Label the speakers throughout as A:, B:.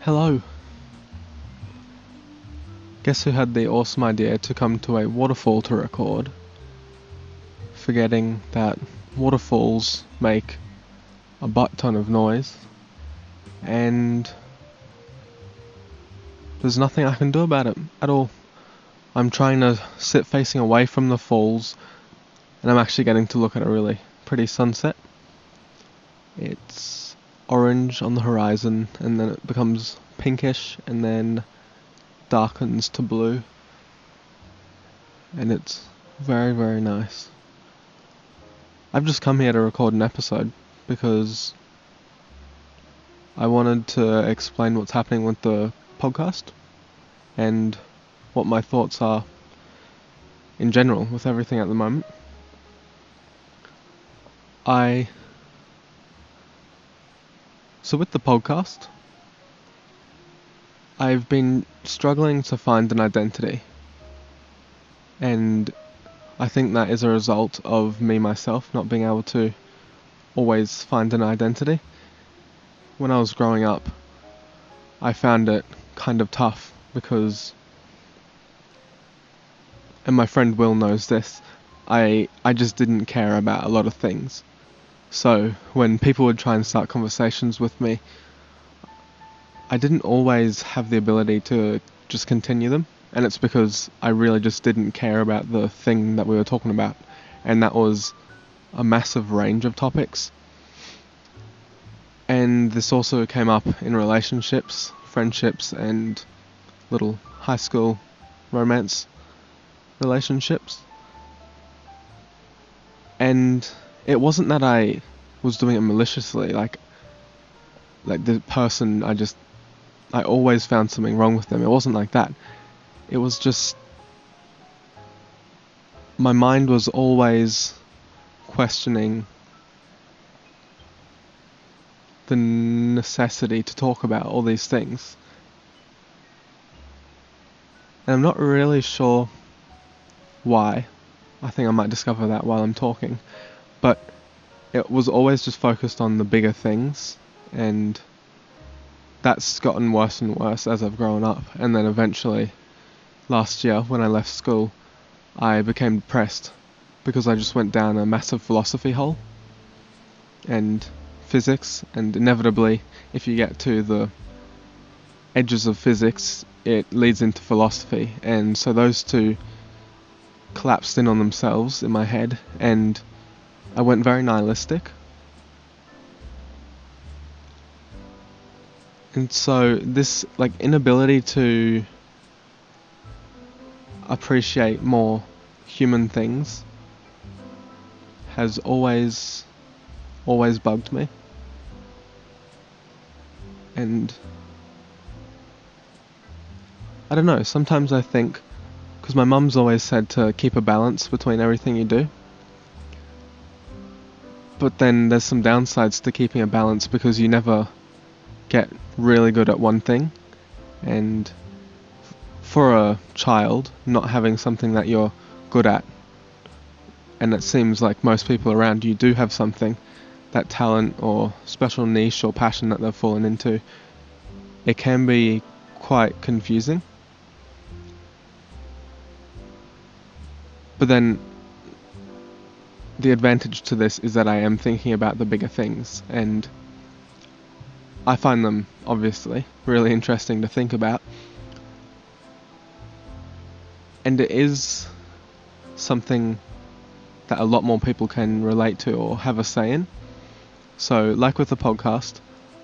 A: Hello. Guess who had the awesome idea to come to a waterfall to record, forgetting that waterfalls make a butt ton of noise, and there's nothing I can do about it at all. I'm trying to sit facing away from the falls, and I'm actually getting to look at a really pretty sunset. It's orange on the horizon, and then it becomes pinkish, and then darkens to blue, and it's very, very nice. I've just come here to record an episode because I wanted to explain what's happening with the podcast and what my thoughts are in general with everything at the moment. So with the podcast, I've been struggling to find an identity, and I think that is a result of me myself not being able to always find an identity. When I was growing up, I found it kind of tough because, and my friend Will knows this, I just didn't care about a lot of things. So when people would try and start conversations with me, I didn't always have the ability to just continue them, and it's because I really just didn't care about the thing that we were talking about, and that was a massive range of topics. And this also came up in relationships, friendships, and little high school romance relationships. And it wasn't that I was doing it maliciously, like the person, I always found something wrong with them. It wasn't like that. It was just, my mind was always questioning the necessity to talk about all these things. And I'm not really sure why. I think I might discover that while I'm talking. But it was always just focused on the bigger things, and that's gotten worse and worse as I've grown up. And then eventually, last year when I left school, I became depressed because I just went down a massive philosophy hole and physics, and inevitably, if you get to the edges of physics, it leads into philosophy. And so those two collapsed in on themselves in my head, and I went very nihilistic. And so this inability to appreciate more human things has always bugged me. And I don't know, sometimes I think, because my mum's always said to keep a balance between everything you do, but then there's some downsides to keeping a balance because you never get really good at one thing. And for a child, not having something that you're good at, and it seems like most people around you do have something, that talent or special niche or passion that they've fallen into, it can be quite confusing. But then the advantage to this is that I am thinking about the bigger things, and I find them obviously really interesting to think about. And it is something that a lot more people can relate to or have a say in. So, like with the podcast,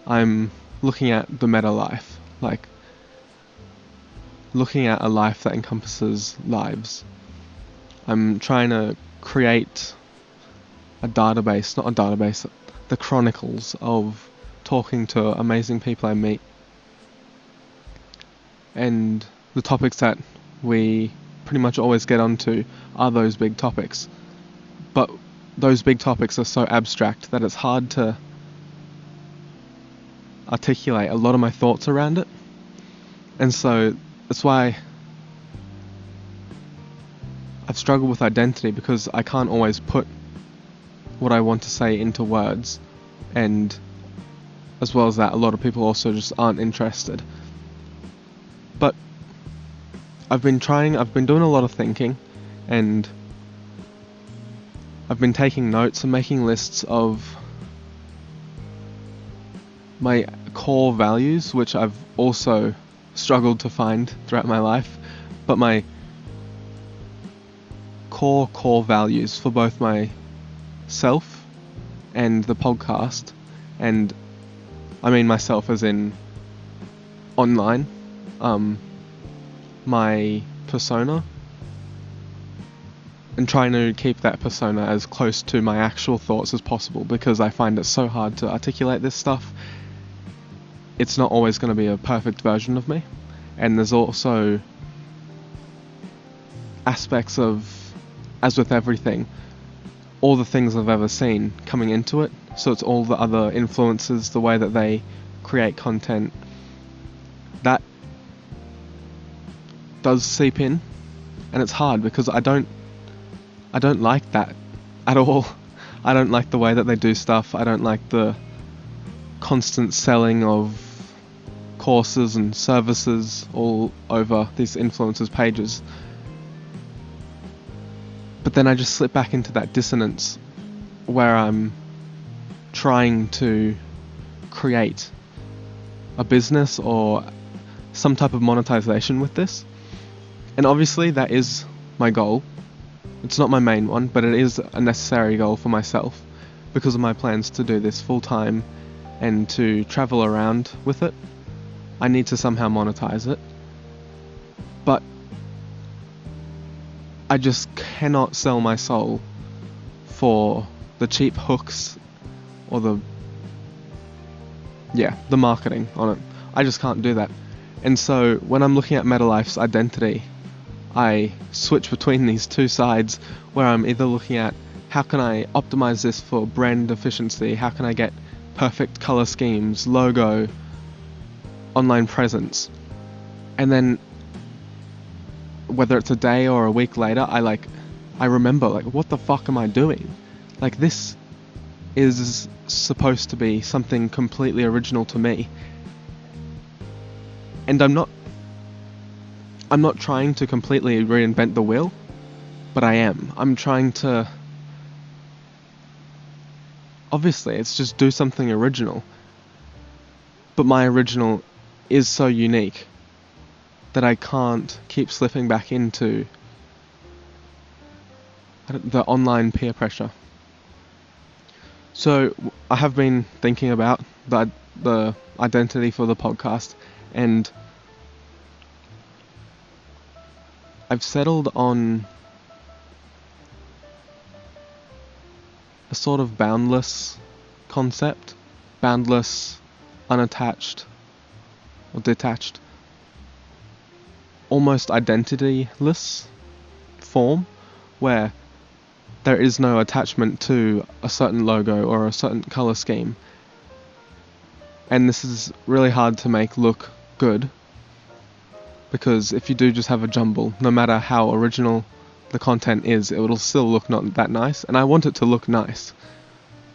A: I'm looking at the meta life, like looking at a life that encompasses lives. I'm trying to create the chronicles of talking to amazing people I meet. And the topics that we pretty much always get onto are those big topics. But those big topics are so abstract that it's hard to articulate a lot of my thoughts around it. And so that's why I've struggled with identity, because I can't always put what I want to say into words, and as well as that, a lot of people also just aren't interested. But I've been doing a lot of thinking, and I've been taking notes and making lists of my core values, which I've also struggled to find throughout my life, but my core values for both myself and the podcast, and I mean myself as in online, my persona, and trying to keep that persona as close to my actual thoughts as possible, because I find it so hard to articulate this stuff. It's not always going to be a perfect version of me, and there's also aspects of, as with everything, all the things I've ever seen coming into it. So it's all the other influences, the way that they create content, that does seep in, and it's hard because I don't like that at all. I don't like the way that they do stuff. I don't like the constant selling of courses and services all over these influencers' pages. But then I just slip back into that dissonance where I'm trying to create a business or some type of monetization with this. And obviously that is my goal. It's not my main one, but it is a necessary goal for myself because of my plans to do this full time and to travel around with it. I need to somehow monetize it. But I just cannot sell my soul for the cheap hooks or the marketing on it. I just can't do that. And so when I'm looking at MetaLife's identity, I switch between these two sides where I'm either looking at how can I optimize this for brand efficiency, how can I get perfect color schemes, logo, online presence, and then whether it's a day or a week later, I remember, like, what the fuck am I doing? Like, this is supposed to be something completely original to me, and I'm not trying to completely reinvent the wheel, but I'm trying to, obviously it's just do something original, but my original is so unique that I can't keep slipping back into the online peer pressure. So I have been thinking about the identity for the podcast, and I've settled on a sort of boundless concept, boundless, unattached, or detached, almost identityless form, where there is no attachment to a certain logo or a certain color scheme. And this is really hard to make look good, because if you do just have a jumble, no matter how original the content is, it will still look not that nice. And I want it to look nice,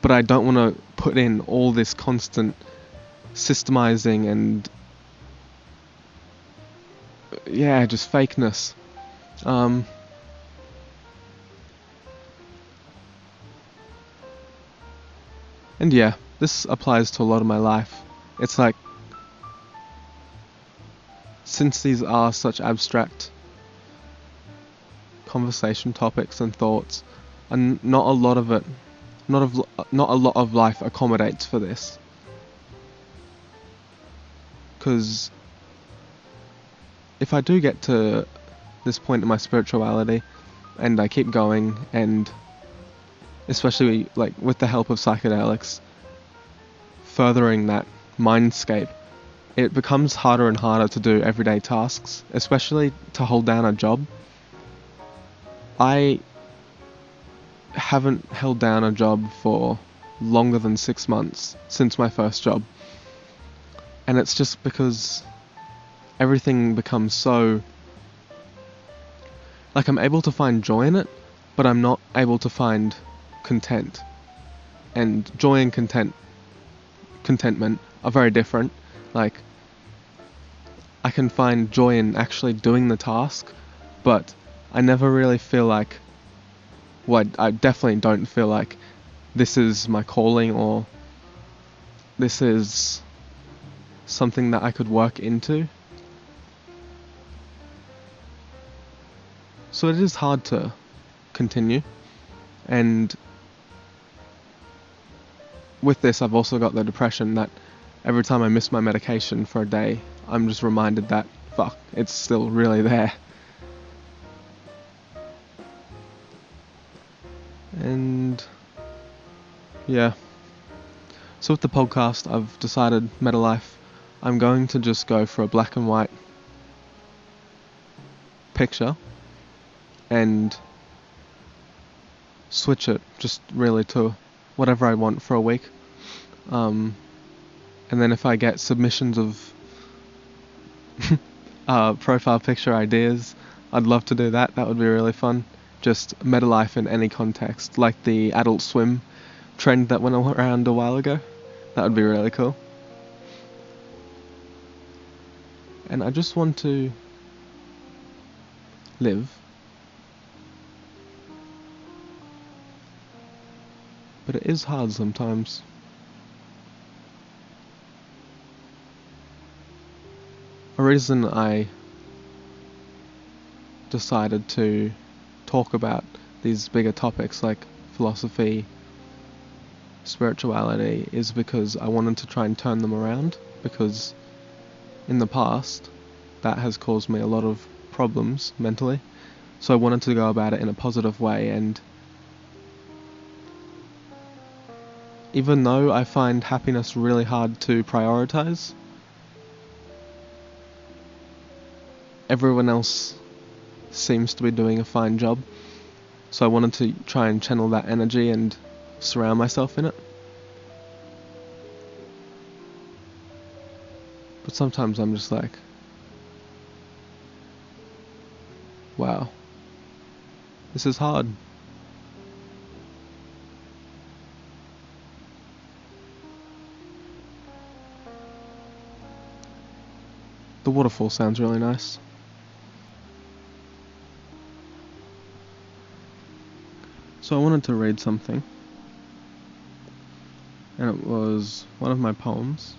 A: but I don't want to put in all this constant systemizing and just fakeness. And yeah, this applies to a lot of my life. It's like, since these are such abstract conversation topics and thoughts, and not a lot of life accommodates for this. Because if I do get to this point in my spirituality, and I keep going, and especially like with the help of psychedelics, furthering that mindscape, it becomes harder and harder to do everyday tasks, especially to hold down a job. I haven't held down a job for longer than 6 months since my first job. And it's just because everything becomes so, like, I'm able to find joy in it, but I'm not able to find content. And joy and content contentment are very different. Like, I can find joy in actually doing the task, but I never really feel like, well, I definitely don't feel like this is my calling or this is something that I could work into. So it is hard to continue, and with this I've also got the depression that every time I miss my medication for a day, I'm just reminded that, fuck, it's still really there. And yeah. So with the podcast, I've decided, Meta Life, I'm going to just go for a black and white picture and switch it just really to whatever I want for a week. And then if I get submissions of profile picture ideas, I'd love to do that. That would be really fun. Just Meta Life in any context, like the Adult Swim trend that went around a while ago. That would be really cool. And I just want to live. But it is hard sometimes. A reason I decided to talk about these bigger topics like philosophy, spirituality, is because I wanted to try and turn them around, because in the past that has caused me a lot of problems mentally. So I wanted to go about it in a positive way, and even though I find happiness really hard to prioritize, everyone else seems to be doing a fine job. So I wanted to try and channel that energy and surround myself in it. But sometimes I'm just like, wow, this is hard. The waterfall sounds really nice. So I wanted to read something, and it was one of my poems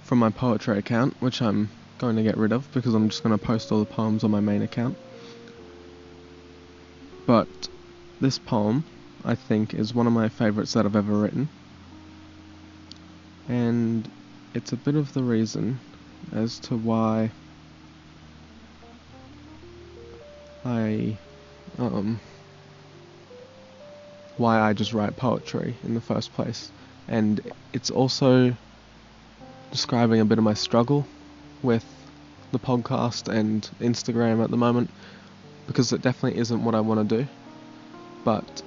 A: from my poetry account, which I'm going to get rid of because I'm just going to post all the poems on my main account. But this poem, I think, is one of my favourites that I've ever written, and it's a bit of the reason as to why I just write poetry in the first place. And it's also describing a bit of my struggle with the podcast and Instagram at the moment, because it definitely isn't what I want to do. But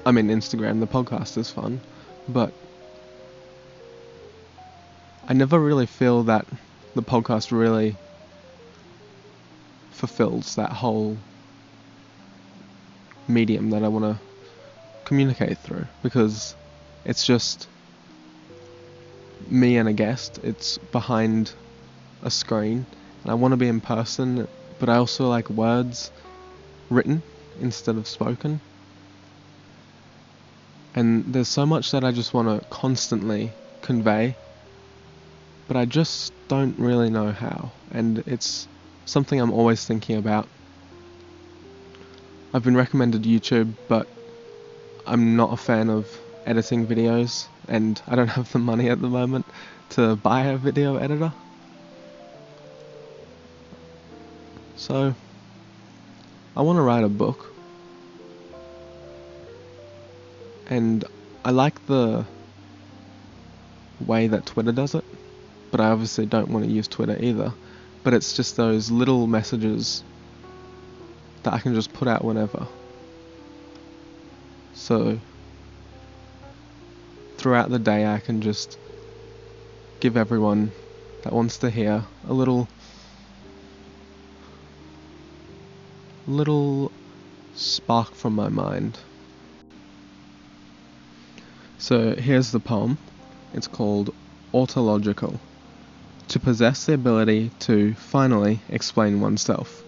A: I mean, Instagram, the podcast is fun, but I never really feel that the podcast really fulfills that whole medium that I want to communicate through, because it's just me and a guest. It's behind a screen, and I want to be in person, but I also like words written instead of spoken. And there's so much that I just want to constantly convey, but I just don't really know how, and it's something I'm always thinking about. I've been recommended YouTube, but I'm not a fan of editing videos, and I don't have the money at the moment to buy a video editor. So I want to write a book, and I like the way that Twitter does it, but I obviously don't want to use Twitter either. But it's just those little messages that I can just put out whenever. So throughout the day I can just give everyone that wants to hear a little spark from my mind. So here's the poem. It's called Autological. To possess the ability to finally explain oneself.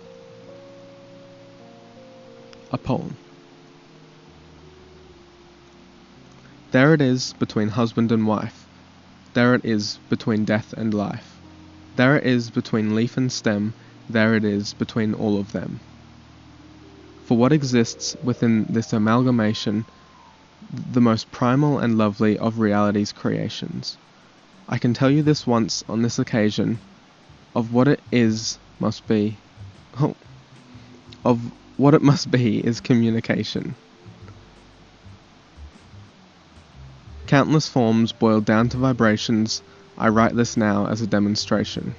A: A poem. There it is between husband and wife. There it is between death and life. There it is between leaf and stem. There it is between all of them. For what exists within this amalgamation, the most primal and lovely of reality's creations. I can tell you this once on this occasion, of what it is must be, of what it must be is communication. Countless forms boiled down to vibrations, I write this now as a demonstration.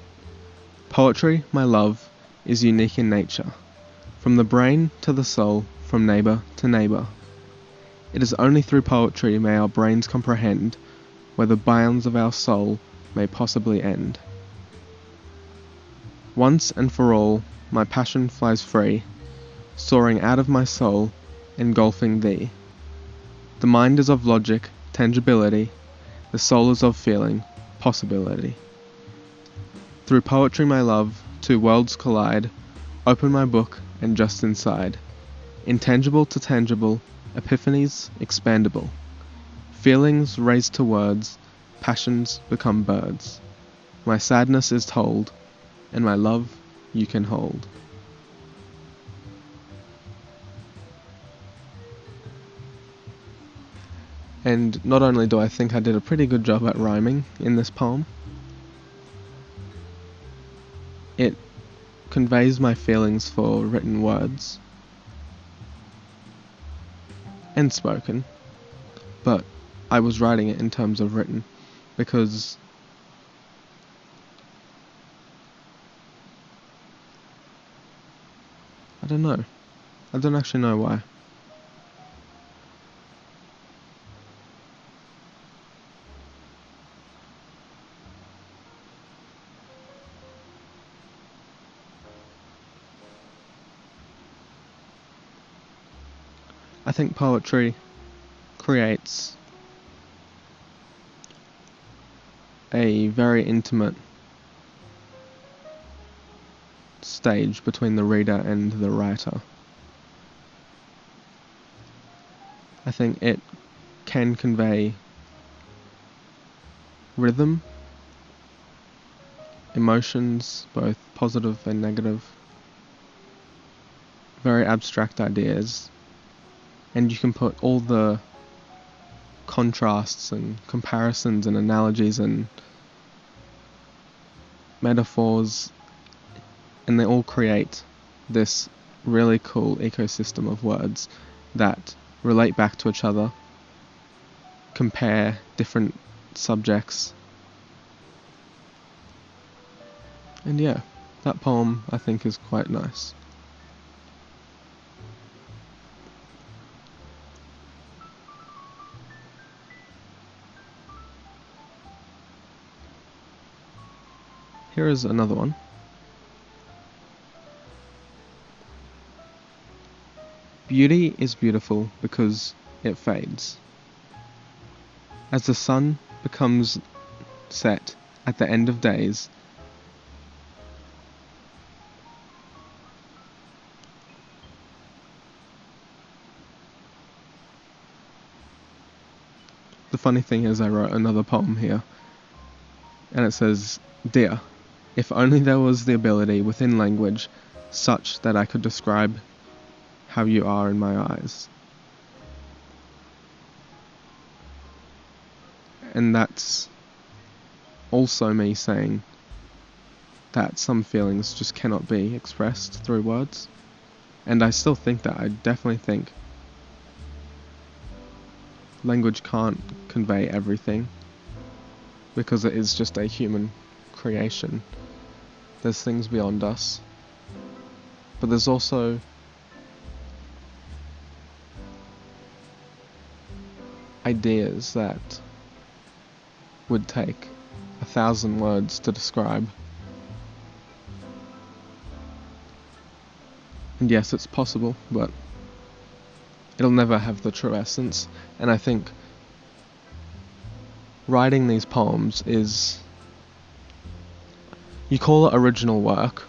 A: Poetry, my love, is unique in nature, from the brain to the soul, from neighbour to neighbour. It is only through poetry may our brains comprehend where the bounds of our soul may possibly end. Once and for all, my passion flies free, soaring out of my soul, engulfing thee. The mind is of logic, tangibility, the soul is of feeling, possibility. Through poetry, my love, two worlds collide, open my book, and just inside. Intangible to tangible, epiphanies expandable. Feelings raised to words, passions become birds. My sadness is told, and my love you can hold. And not only do I think I did a pretty good job at rhyming in this poem, it conveys my feelings for written words and spoken, but I was writing it in terms of written because I don't know. I don't actually know why. I think poetry creates a very intimate stage between the reader and the writer. I think it can convey rhythm, emotions, both positive and negative, very abstract ideas, and you can put all the contrasts and comparisons and analogies and metaphors, and they all create this really cool ecosystem of words that relate back to each other, compare different subjects, and yeah, that poem I think is quite nice. Here is another one. Beauty is beautiful because it fades. As the sun becomes set at the end of days, the funny thing is I wrote another poem here, and it says, Dear, if only there was the ability within language such that I could describe how you are in my eyes. And that's also me saying that some feelings just cannot be expressed through words. And I still think that. I definitely think language can't convey everything because it is just a human creation. There's things beyond us, but there's also ideas that would take 1,000 words to describe. And yes, it's possible, but it'll never have the true essence. And I think writing these poems is, you call it original work,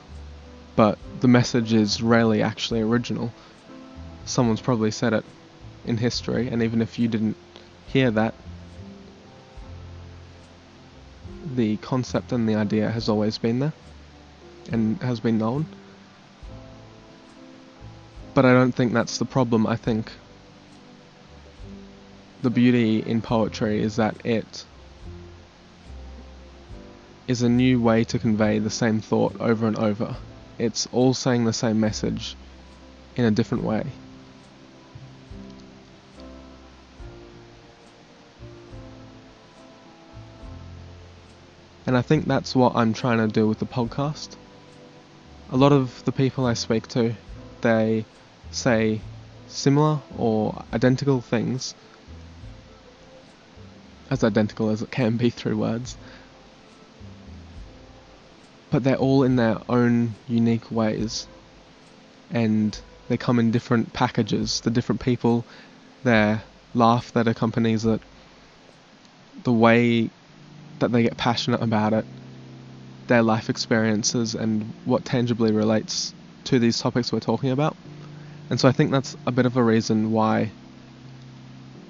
A: but the message is rarely actually original. Someone's probably said it in history, and even if you didn't hear that, the concept and the idea has always been there and has been known. But I don't think that's the problem. I think the beauty in poetry is that it is a new way to convey the same thought over and over. It's all saying the same message in a different way. And I think that's what I'm trying to do with the podcast. A lot of the people I speak to, they say similar or identical things, as identical as it can be through words, but they're all in their own unique ways, and they come in different packages. The different people, their laugh that accompanies it, the way that they get passionate about it, their life experiences, and what tangibly relates to these topics we're talking about. And so I think that's a bit of a reason why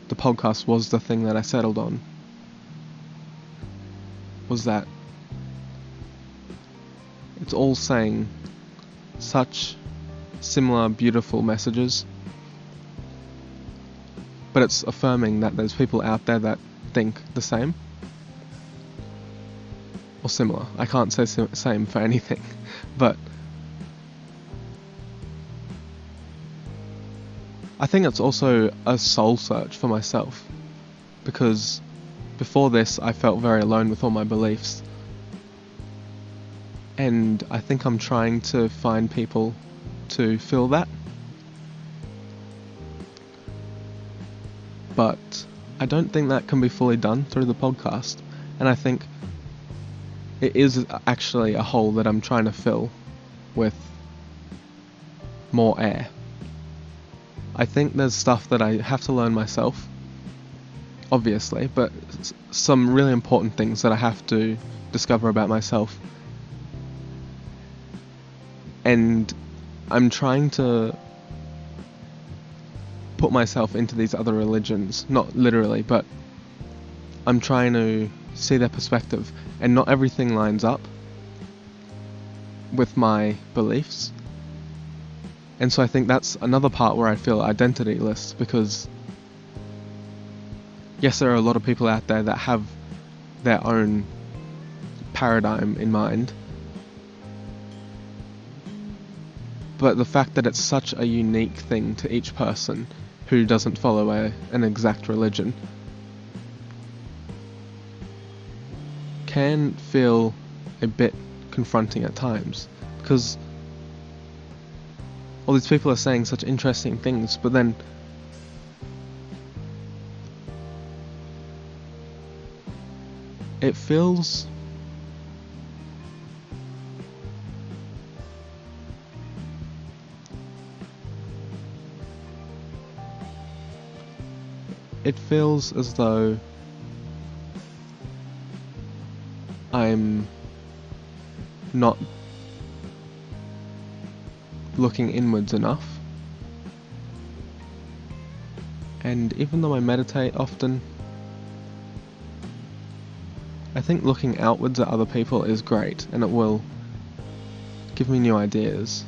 A: the podcast was the thing that I settled on, was that it's all saying such similar, beautiful messages, but it's affirming that there's people out there that think the same, or similar. I can't say same for anything, but I think it's also a soul search for myself, because before this I felt very alone with all my beliefs, and I think I'm trying to find people to fill that, but I don't think that can be fully done through the podcast, and I think it is actually a hole that I'm trying to fill with more air. I think there's stuff that I have to learn myself, obviously, but some really important things that I have to discover about myself. And I'm trying to put myself into these other religions, not literally, but I'm trying to see their perspective, and not everything lines up with my beliefs. And so I think that's another part where I feel identityless, because yes, there are a lot of people out there that have their own paradigm in mind, but the fact that it's such a unique thing to each person who doesn't follow an exact religion can feel a bit confronting at times, because all these people are saying such interesting things, but then it feels as though I'm not looking inwards enough. And even though I meditate often, I think looking outwards at other people is great, and it will give me new ideas.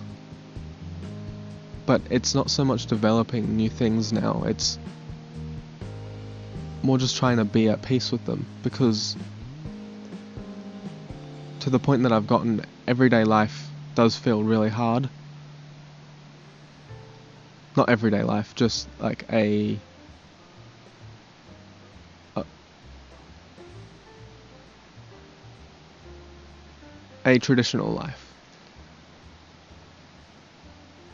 A: But it's not so much developing new things now, it's more just trying to be at peace with them, because to the point that I've gotten, everyday life does feel really hard. Not everyday life, just like a traditional life.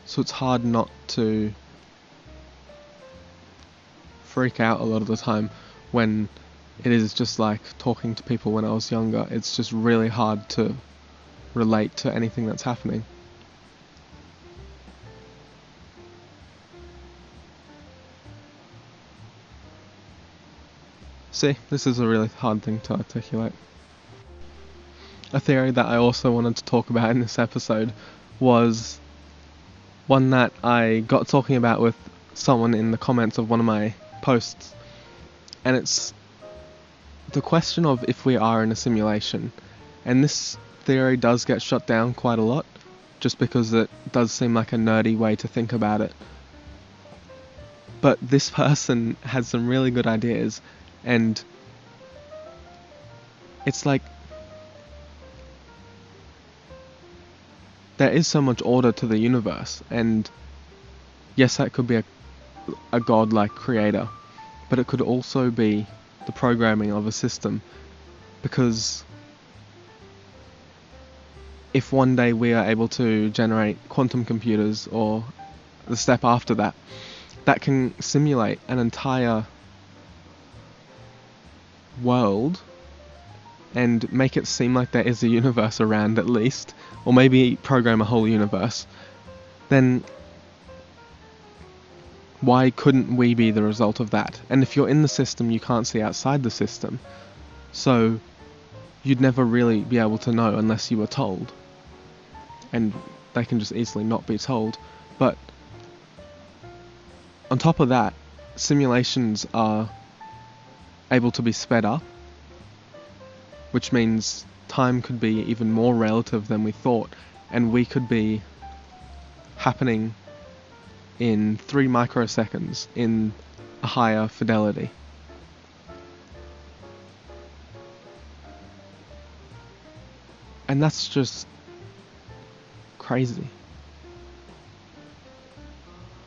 A: So it's hard not to freak out a lot of the time when it is just like talking to people when I was younger. It's just really hard to relate to anything that's happening. See, this is a really hard thing to articulate. A theory that I also wanted to talk about in this episode was one that I got talking about with someone in the comments of one of my posts, and it's the question of if we are in a simulation. And this theory does get shut down quite a lot, just because it does seem like a nerdy way to think about it. But this person had some really good ideas, and it's like there is so much order to the universe, and yes, that could be a godlike creator, but it could also be the programming of a system, because if one day we are able to generate quantum computers, or the step after that, that can simulate an entire world and make it seem like there is a universe around at least, or maybe program a whole universe, then why couldn't we be the result of that? And if you're in the system, you can't see outside the system, so you'd never really be able to know unless you were told, and they can just easily not be told. But on top of that, simulations are able to be sped up, which means time could be even more relative than we thought, and we could be happening in 3 microseconds in a higher fidelity. And that's just crazy.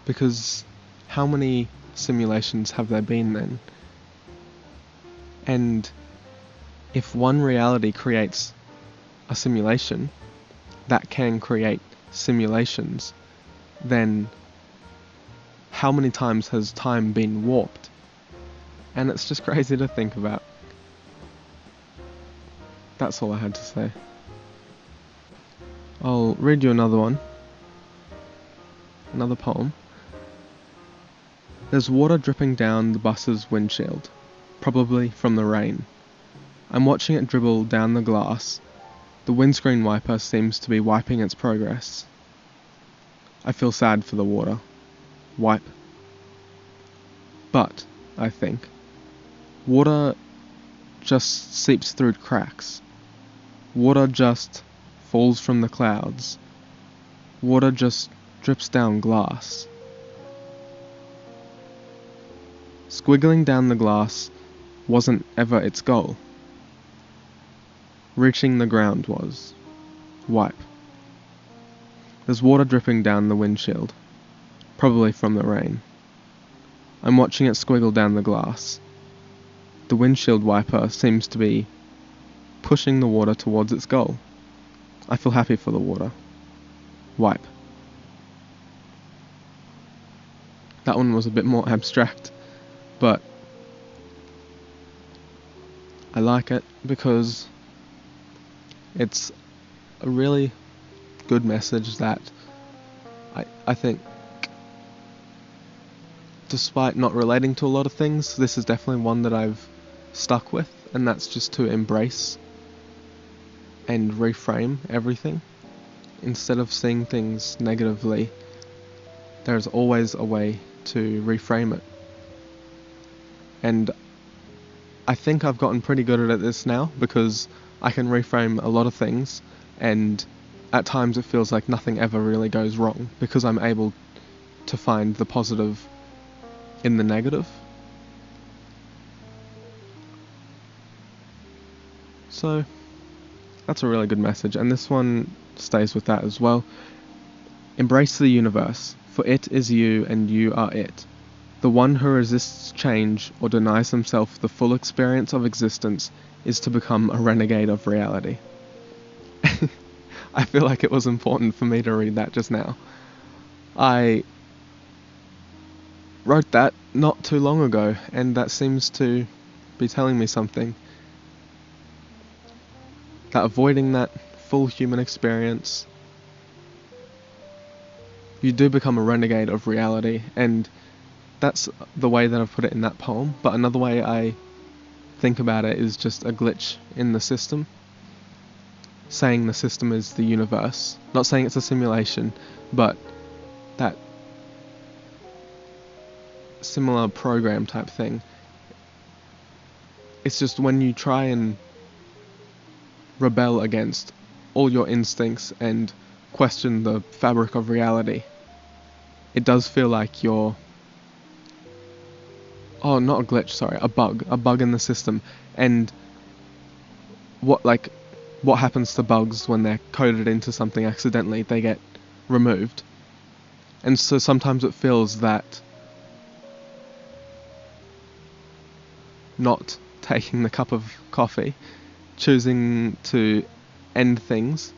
A: Because how many simulations have there been then? And if one reality creates a simulation that can create simulations, then how many times has time been warped? And it's just crazy to think about. That's all I had to say. I'll read you another one. Another poem. There's water dripping down the bus's windshield, probably from the rain. I'm watching it dribble down the glass. The windscreen wiper seems to be wiping its progress. I feel sad for the water. Wipe. But, I think, water just seeps through cracks. Water just falls from the clouds. Water just drips down glass. Squiggling down the glass wasn't ever its goal. Reaching the ground was. Wipe. There's water dripping down the windshield, probably from the rain. I'm watching it squiggle down the glass. The windshield wiper seems to be pushing the water towards its goal. I feel happy for the water. Wipe. That one was a bit more abstract, but I like it because it's a really good message that I think, despite not relating to a lot of things, this is definitely one that I've stuck with, and that's just to embrace and reframe everything. Instead of seeing things negatively, there's always a way to reframe it. And I think I've gotten pretty good at this now, because I can reframe a lot of things, and at times it feels like nothing ever really goes wrong, because I'm able to find the positive in the negative. So that's a really good message, and this one stays with that as well. Embrace the universe, for it is you and you are it. The one who resists change or denies himself the full experience of existence is to become a renegade of reality. I feel like it was important for me to read that just now. I wrote that not too long ago, and that seems to be telling me something. That avoiding that full human experience, you do become a renegade of reality, and that's the way that I've put it in that poem. But another way I think about it is just a glitch in the system. Saying the system is the universe. Not saying it's a simulation, but that similar program type thing. It's just when you try and rebel against all your instincts and question the fabric of reality, it does feel like you're... Oh, not a glitch, sorry, a bug in the system. And what happens to bugs when they're coded into something accidentally? They get removed. And so sometimes it feels that not taking the cup of coffee, choosing to end things,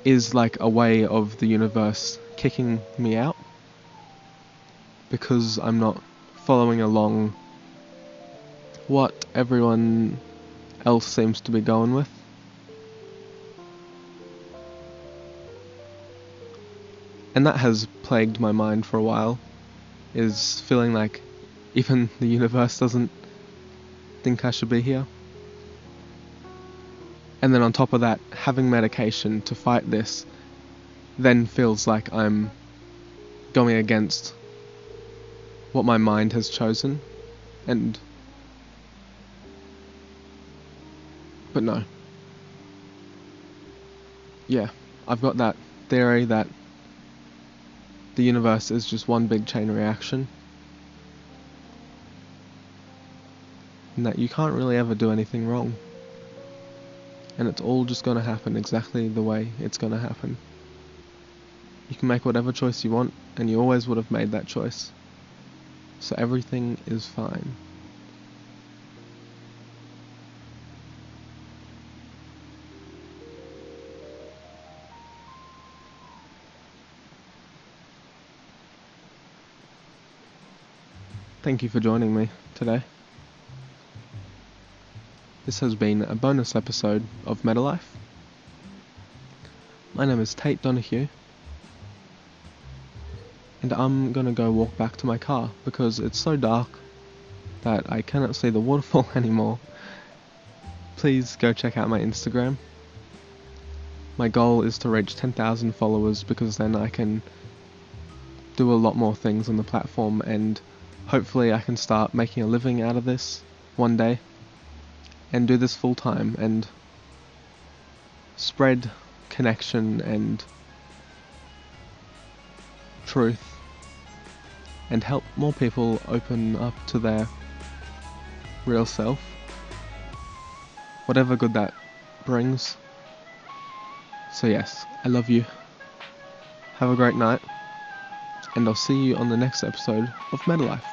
A: is like a way of the universe kicking me out, because I'm not following along what everyone else seems to be going with. And that has plagued my mind for a while, is feeling like even the universe doesn't think I should be here. And then on top of that, having medication to fight this then feels like I'm going against what my mind has chosen. But no. Yeah, I've got that theory that the universe is just one big chain reaction, and that you can't really ever do anything wrong. And it's all just going to happen exactly the way it's going to happen. You can make whatever choice you want, and you always would have made that choice. So everything is fine. Thank you for joining me today. This has been a bonus episode of Meta Life. My name is Tate Donahue, and I'm gonna go walk back to my car because it's so dark that I cannot see the waterfall anymore. Please go check out my Instagram. My goal is to reach 10,000 followers, because then I can do a lot more things on the platform, and hopefully I can start making a living out of this one day, and do this full time, and spread connection and truth, and help more people open up to their real self, whatever good that brings. So yes, I love you. Have a great night, and I'll see you on the next episode of Meta Life.